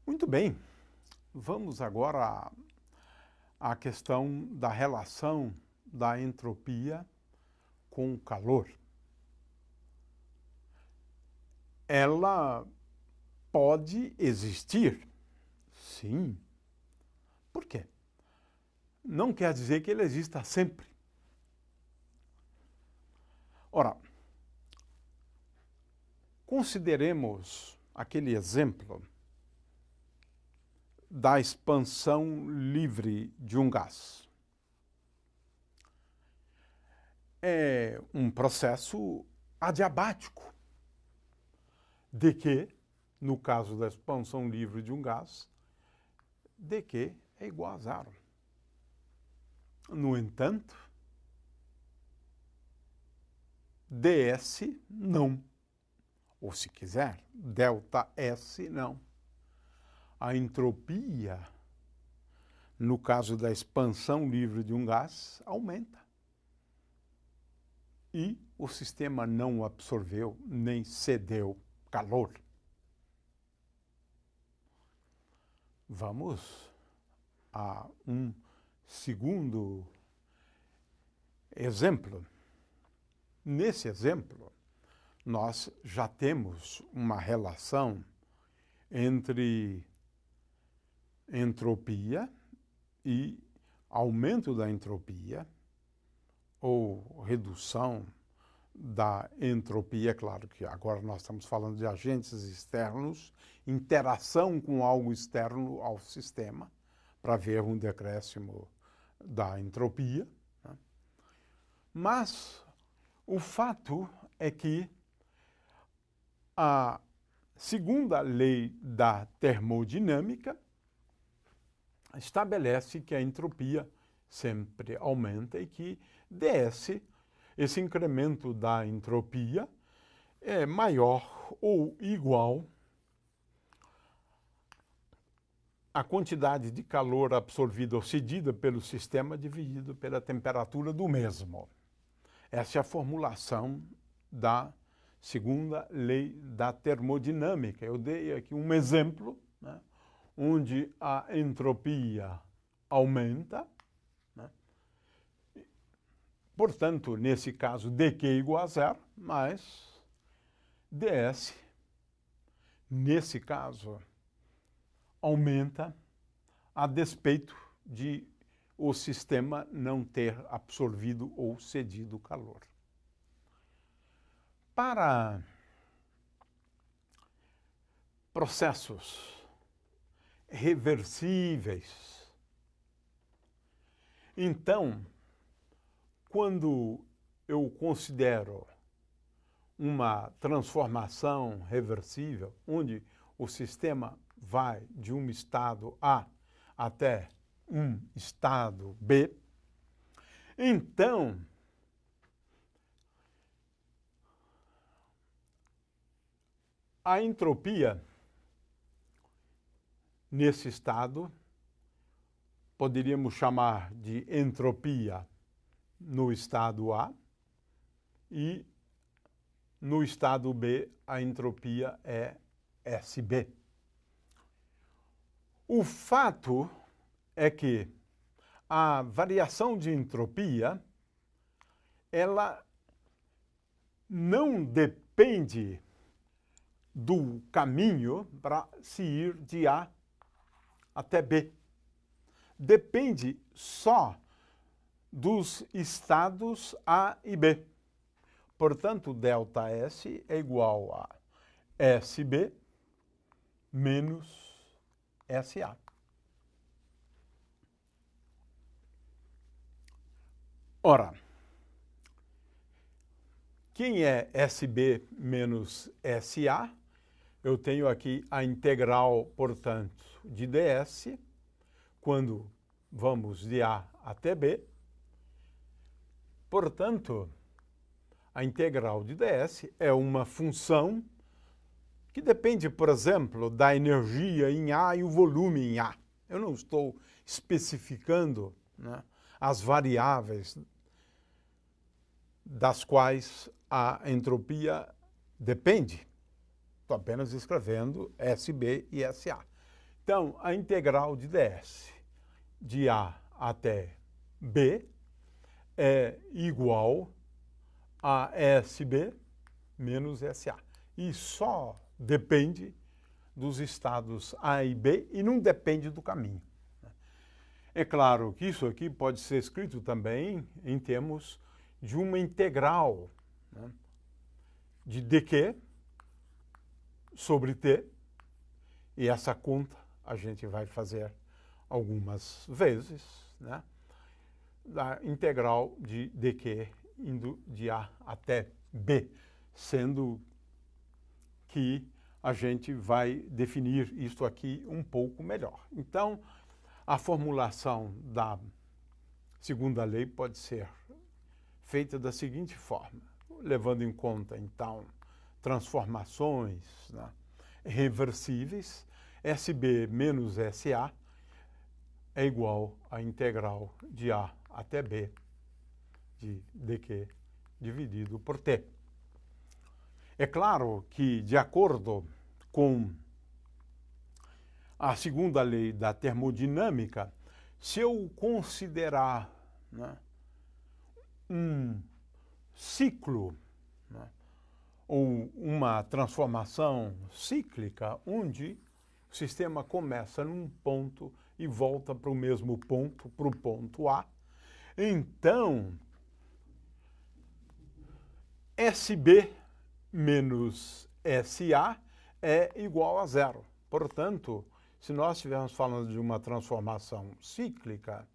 Muito bem, vamos agora à questão da relação da entropia com o calor. Ela pode existir, sim. Por quê? Não quer dizer que ela exista sempre. Ora, consideremos aquele exemplo da expansão livre de um gás. É um processo adiabático, de que, no caso da expansão livre de um gás, dq é igual a zero. No entanto, ds não. Ou, se quiser, ΔS não. A entropia, no caso da expansão livre de um gás, aumenta. E o sistema não absorveu nem cedeu calor. Vamos a um segundo exemplo. Nesse exemplo, nós já temos uma relação entre entropia e aumento da entropia, ou redução da entropia. Claro que agora nós estamos falando de agentes externos, interação com algo externo ao sistema, para ver um decréscimo da entropia. Né? Mas o fato é que a segunda lei da termodinâmica estabelece que a entropia sempre aumenta e que ds, esse incremento da entropia, é maior ou igual à quantidade de calor absorvida ou cedida pelo sistema dividido pela temperatura do mesmo. Essa é a formulação da segunda lei da termodinâmica. Eu dei aqui um exemplo, né, onde a entropia aumenta, né? Portanto, nesse caso, dq igual a zero, mas ds, nesse caso, aumenta a despeito de o sistema não ter absorvido ou cedido calor. Para processos reversíveis, então, quando eu considero uma transformação reversível, onde o sistema vai de um estado A até um estado B, então a entropia nesse estado poderíamos chamar de entropia no estado A, e no estado B a entropia é SB. O fato é que a variação de entropia, ela não depende do caminho para se ir de A até B. Depende só dos estados A e B. Portanto, ΔS é igual a SB menos SA. Ora, quem é SB menos SA? Eu tenho aqui a integral, portanto, de ds, quando vamos de A até B. Portanto, a integral de ds é uma função que depende, por exemplo, da energia em A e o volume em A. Eu não estou especificando, né, as variáveis das quais a entropia depende. Estou apenas escrevendo SB e SA. Então, a integral de ds de A até B é igual a SB menos SA. E só depende dos estados A e B e não depende do caminho. É claro que isso aqui pode ser escrito também em termos de uma integral, né, de dq sobre t, e essa conta a gente vai fazer algumas vezes, né, da integral de dq indo de A até B, sendo que a gente vai definir isso aqui um pouco melhor. Então, a formulação da segunda lei pode ser feita da seguinte forma, levando em conta, então, transformações, né, reversíveis, SB menos SA é igual à integral de A até B de dq dividido por t. É claro que, de acordo com a segunda lei da termodinâmica, se eu considerar, né, um ciclo, né, ou uma transformação cíclica, onde o sistema começa num ponto e volta para o mesmo ponto, para o ponto A, então SB menos SA é igual a zero. Portanto, se nós estivermos falando de uma transformação cíclica,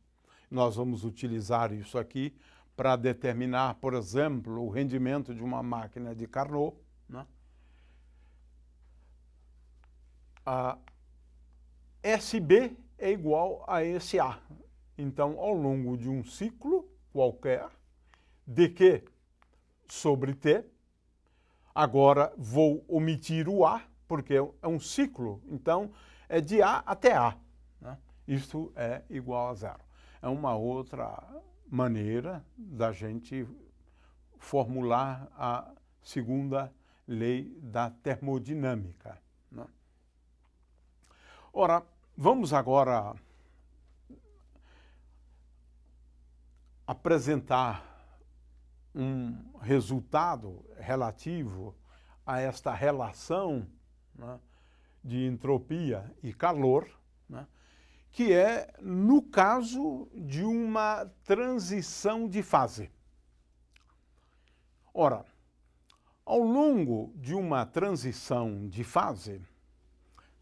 nós vamos utilizar isso aqui para determinar, por exemplo, o rendimento de uma máquina de Carnot, né? A SB é igual a SA. Então, ao longo de um ciclo qualquer, dq sobre t, agora vou omitir o A, porque é um ciclo, então é de A até A, né? Isto é igual a zero. É uma outra maneira da gente formular a segunda lei da termodinâmica, né? Ora, vamos agora apresentar um resultado relativo a esta relação, né, de entropia e calor, né, que é no caso de uma transição de fase. Ora, ao longo de uma transição de fase,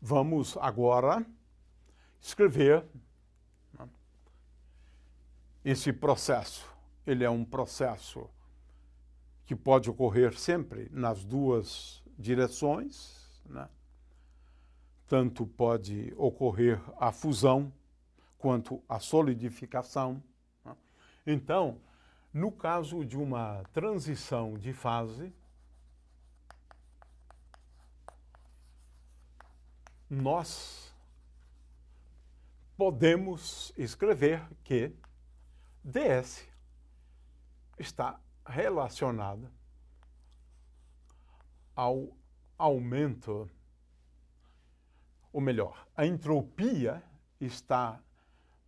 vamos agora escrever, né, esse processo. Ele é um processo que pode ocorrer sempre nas duas direções, né? Tanto pode ocorrer a fusão quanto a solidificação, né? Então, no caso de uma transição de fase, nós podemos escrever que ds está relacionada ao aumento, ou melhor, a entropia está,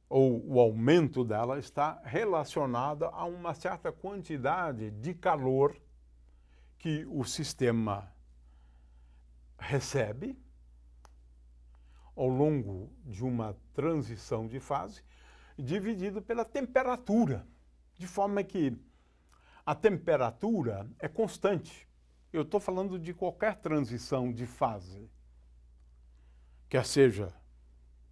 ou o aumento dela está relacionada a uma certa quantidade de calor que o sistema recebe ao longo de uma transição de fase, dividido pela temperatura, de forma que a temperatura é constante. Eu estou falando de qualquer transição de fase, quer seja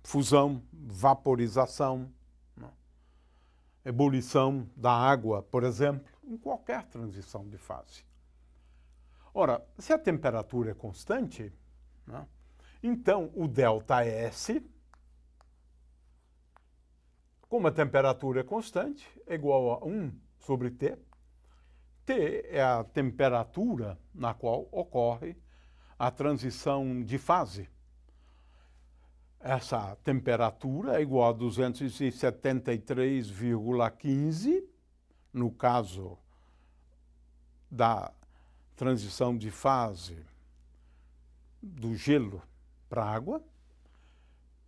fusão, vaporização, né, ebulição da água, por exemplo, em qualquer transição de fase. Ora, se a temperatura é constante, né, então o ΔS, como a temperatura é constante, é igual a 1 sobre T. T é a temperatura na qual ocorre a transição de fase. Essa temperatura é igual a 273,15, no caso da transição de fase do gelo para a água,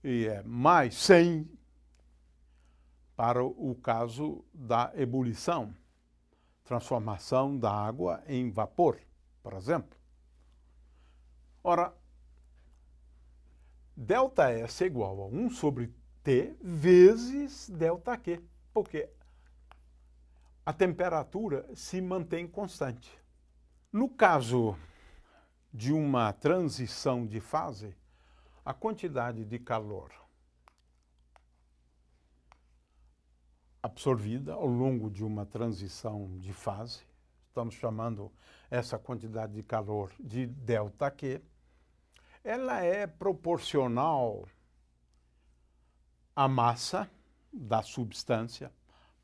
e é mais 100 para o caso da ebulição, transformação da água em vapor, por exemplo. Ora, ΔS é igual a 1 sobre T vezes ΔQ, porque a temperatura se mantém constante. No caso de uma transição de fase, a quantidade de calor absorvida ao longo de uma transição de fase, estamos chamando essa quantidade de calor de ΔQ, ela é proporcional à massa da substância,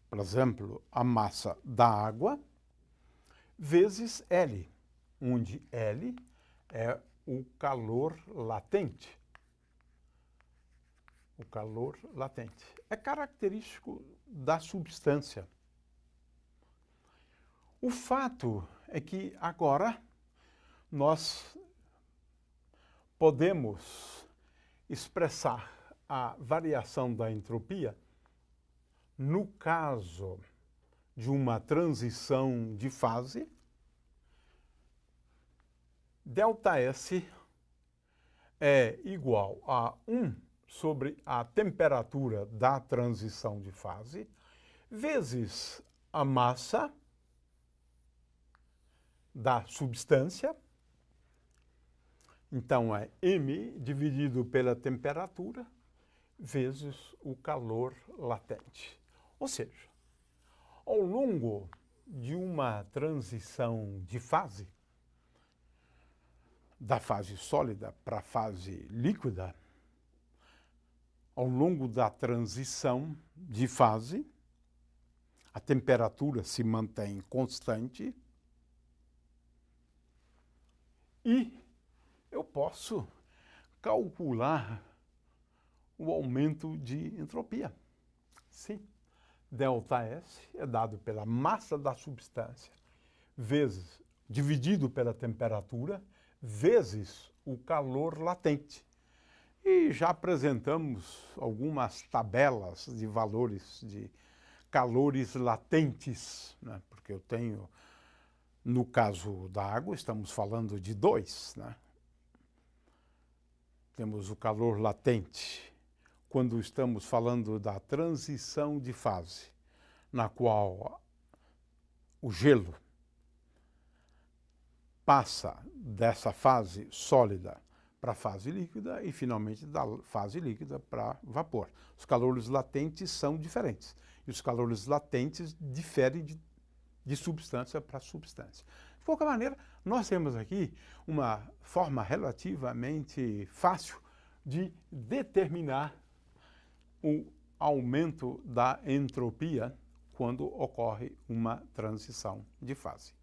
por exemplo, a massa da água, vezes L, onde L é o calor latente. O calor latente é característico da substância. O fato é que agora nós podemos expressar a variação da entropia no caso de uma transição de fase. ΔS é igual a 1 sobre a temperatura da transição de fase, vezes a massa da substância. Então, é M dividido pela temperatura, vezes o calor latente. Ou seja, ao longo de uma transição de fase, da fase sólida para a fase líquida, ao longo da transição de fase, a temperatura se mantém constante e eu posso calcular o aumento de entropia. Sim, ΔS é dado pela massa da substância vezes, dividido pela temperatura, vezes o calor latente. E já apresentamos algumas tabelas de valores de calores latentes, né? Porque eu tenho, no caso da água, estamos falando de 2, né? Temos o calor latente quando estamos falando da transição de fase, na qual o gelo passa dessa fase sólida para a fase líquida e, finalmente, da fase líquida para vapor. Os calores latentes são diferentes. E os calores latentes diferem de substância para substância. De qualquer maneira, nós temos aqui uma forma relativamente fácil de determinar o aumento da entropia quando ocorre uma transição de fase.